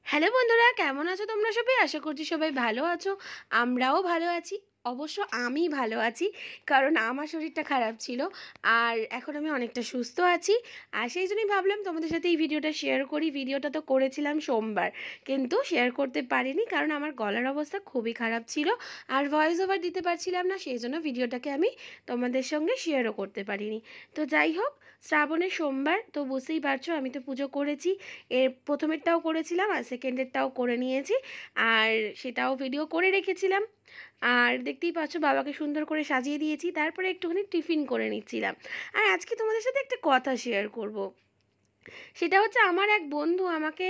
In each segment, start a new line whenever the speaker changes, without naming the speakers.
Hello বন্ধুরা, কেমন আছো তোমরা সবাই? আশা করছি সবাই ভালো আছো। আমরাও ভালো আছি। অবশ্য আমি ভালো আছি, কারণ আমার শরীরটা খারাপ ছিল। আর এখন আমি অনেকটা সুস্থ আছি। আর সেই জন্যই ভাবলাম তোমাদের সাথে এই ভিডিওটা শেয়ার করি। ভিডিওটা তো করেছিলাম সোমবার, কিন্তু শেয়ার করতে পারিনি কারণ আমার গলার অবস্থা খুবই খারাপ ছিল। আর ভয়েস ওভার দিতে পারছিলাম না, সেই জন্য ভিডিওটাকে আমি তোমাদের সঙ্গে শেয়ারও করতে পারিনি। তো যাই হোক, শ্রাবণের সোমবার তো বুঝতেই পারছো, আমি তো পুজো করেছি। এর প্রথমেরটাও করেছিলাম আর সেকেন্ডেরটাও করে নিয়েছি, আর সেটাও ভিডিও করে রেখেছিলাম। আর দেখতেই পাচ্ছ বাবাকে সুন্দর করে সাজিয়ে দিয়েছি, তারপরে একটুখানি টিফিন করে নিচ্ছিলাম। আর আজকে তোমাদের সাথে একটা কথা শেয়ার করব। সেটা হচ্ছে, আমার এক বন্ধু আমাকে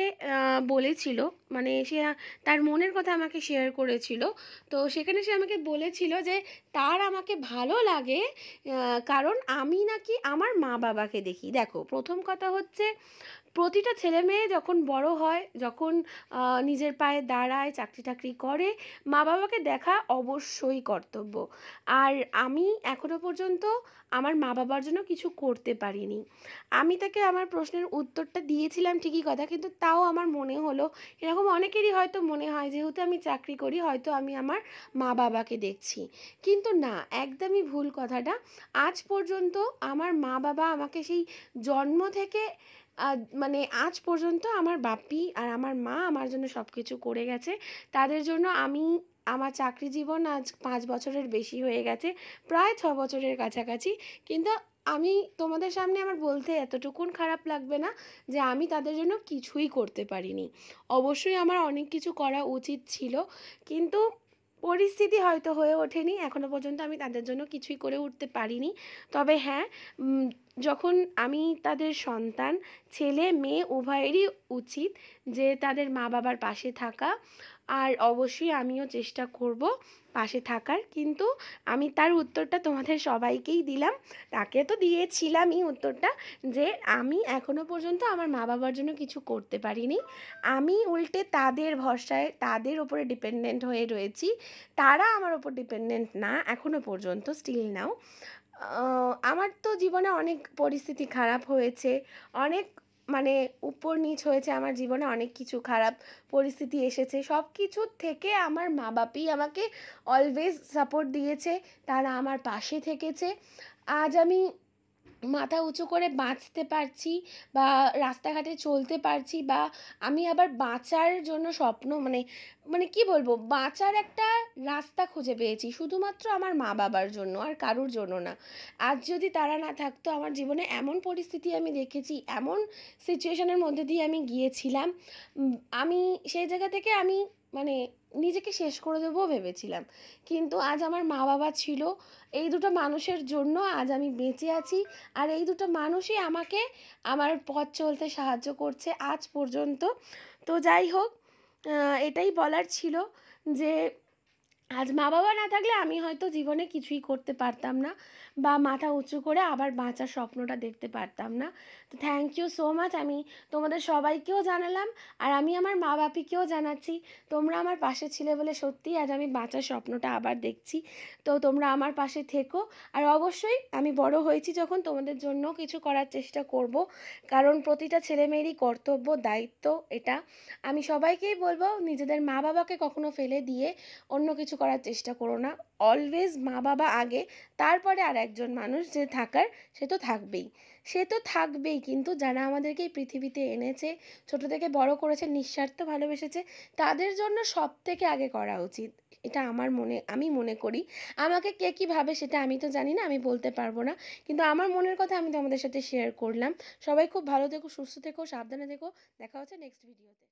বলেছিল, মানে সে তার মনের কথা আমাকে শেয়ার করেছিল। তো সেখানে সে আমাকে বলেছিল যে তার আমাকে ভালো লাগে কারণ আমি নাকি আমার মা বাবাকে দেখি। দেখো, প্রথম কথা হচ্ছে, প্রতিটা ছেলে মেয়ে যখন বড় হয়, যখন নিজের পায়ে দাঁড়ায়, চাকরি টাকরি করে, মা বাবাকে দেখা অবশ্যই কর্তব্য। আর আমি এখনো পর্যন্ত আমার মা বাবার জন্য কিছু করতে পারিনি। আমি তাকে আমার প্রশ্নের উত্তরটা দিয়েছিলাম ঠিকই কথা, কিন্তু তাও আমার মনে হলো, এরকম অনেকেরই হয়তো মনে হয় যেহেতু আমি চাকরি করি হয়তো আমি আমার মা বাবাকে দেখছি। কিন্তু না, একদমই ভুল কথাটা। আজ পর্যন্ত আমার মা বাবা আমাকে সেই জন্ম থেকে মানে আজ পর্যন্ত আমার বাপি আর আমার মা আমার জন্য সব কিছু করে গেছে। তাদের জন্য আমি, আমার চাকরি জীবন আজ 5 বছরের বেশি হয়ে গেছে, প্রায় 6 বছরের কাছাকাছি। কিন্তু আমি তোমাদের সামনে আমার বলতে এতটুকুন খারাপ লাগবে না যে আমি তাদের জন্য কিছুই করতে পারিনি। অবশ্যই আমার অনেক কিছু করা উচিত ছিল, কিন্তু পরিস্থিতি হয়তো হয়ে ওঠেনি। এখনো পর্যন্ত আমি তাদের জন্য কিছুই করে উঠতে পারিনি। তবে হ্যাঁ, যখন আমি তাদের সন্তান, ছেলে মেয়ে উভয়েরই উচিত যে তাদের মা বাবার পাশে থাকা। আর অবশ্যই আমিও চেষ্টা করব পাশে থাকার। কিন্তু আমি তার উত্তরটা তোমাদের সবাইকেই দিলাম, তাকে তো দিয়েছিলামই উত্তরটা, যে আমি এখনো পর্যন্ত আমার মা বাবার জন্য কিছু করতে পারিনি। আমি উল্টে তাদের ভরসায়, তাদের ওপরে ডিপেন্ডেন্ট হয়ে রয়েছি। তারা আমার ওপর ডিপেন্ডেন্ট না এখনো পর্যন্ত, স্টিল নাও। আমার তো জীবনে অনেক পরিস্থিতি খারাপ হয়েছে, অনেক মানে উপর নিচ হয়েছে আমার জীবনে, অনেক কিছু খারাপ পরিস্থিতি এসেছে। সব কিছুর থেকে আমার মা বাবাই আমাকে অলওয়েজ সাপোর্ট দিয়েছে, তারা আমার পাশে থেকেছে। আজ আমি মাথা উঁচু করে বাঁচতে পারছি, বা রাস্তাঘাটে চলতে পারছি, বা আমি আবার বাঁচার জন্য স্বপ্ন, মানে মানে কি বলবো, বাঁচার একটা রাস্তা খুঁজে পেয়েছি শুধুমাত্র আমার মা বাবার জন্য, আর কারুর জন্য না। আজ যদি তারা না থাকতো, আমার জীবনে এমন পরিস্থিতি আমি দেখেছি, এমন সিচুয়েশনের মধ্যে দিয়ে আমি গিয়েছিলাম, আমি সেই জায়গা থেকে আমি মানে নিজেকে শেষ করে দেবো ভেবেছিলাম। কিন্তু আজ আমার মা বাবা ছিল, এই দুটো মানুষের জন্য আজ আমি বেঁচে আছি। আর এই দুটো মানুষই আমাকে আমার পথ চলতে সাহায্য করছে আজ পর্যন্ত। তো যাই হোক, এটাই বলার ছিল যে আজ মা বাবা না থাকলে আমি হয়তো জীবনে কিছুই করতে পারতাম না, বা মাথা উঁচু করে আবার বাঁচার স্বপ্নটা দেখতে পারতাম না। তো থ্যাংক ইউ সো মাচ, আমি তোমাদের সবাইকেও জানালাম, আর আমি আমার মা বাপিকেও জানাচ্ছি, তোমরা আমার পাশে ছিলে বলে সত্যিই আজ আমি বাঁচার স্বপ্নটা আবার দেখছি। তো তোমরা আমার পাশে থেকো। আর অবশ্যই আমি বড় হয়েছি যখন, তোমাদের জন্য কিছু করার চেষ্টা করব, কারণ প্রতিটা ছেলেমেয়েরই কর্তব্য, দায়িত্ব এটা। আমি সবাইকেই বলবো, নিজেদের মা বাবাকে কখনো ফেলে দিয়ে অন্য কিছু করার চেষ্টা করো না। অলওয়েজ মা বাবা আগে, তারপরে আর একজন মানুষ যে থাকার, সে তো থাকবেই। সে তো থাকবেই, কিন্তু যারা আমাদেরকে এই পৃথিবীতে এনেছে, ছোটো থেকে বড় করেছে, নিঃস্বার্থ ভালোবেসেছে, তাদের জন্য সব থেকে আগে করা উচিত। এটা আমার মনে, আমি মনে করি। আমাকে কে কী ভাবে সেটা আমি তো জানি না, আমি বলতে পারবো না, কিন্তু আমার মনের কথা আমি তোমাদের সাথে শেয়ার করলাম। সবাই খুব ভালো থেকো, সুস্থ থেকো, সাবধানে থেকো। দেখা হচ্ছে নেক্সট ভিডিওতে।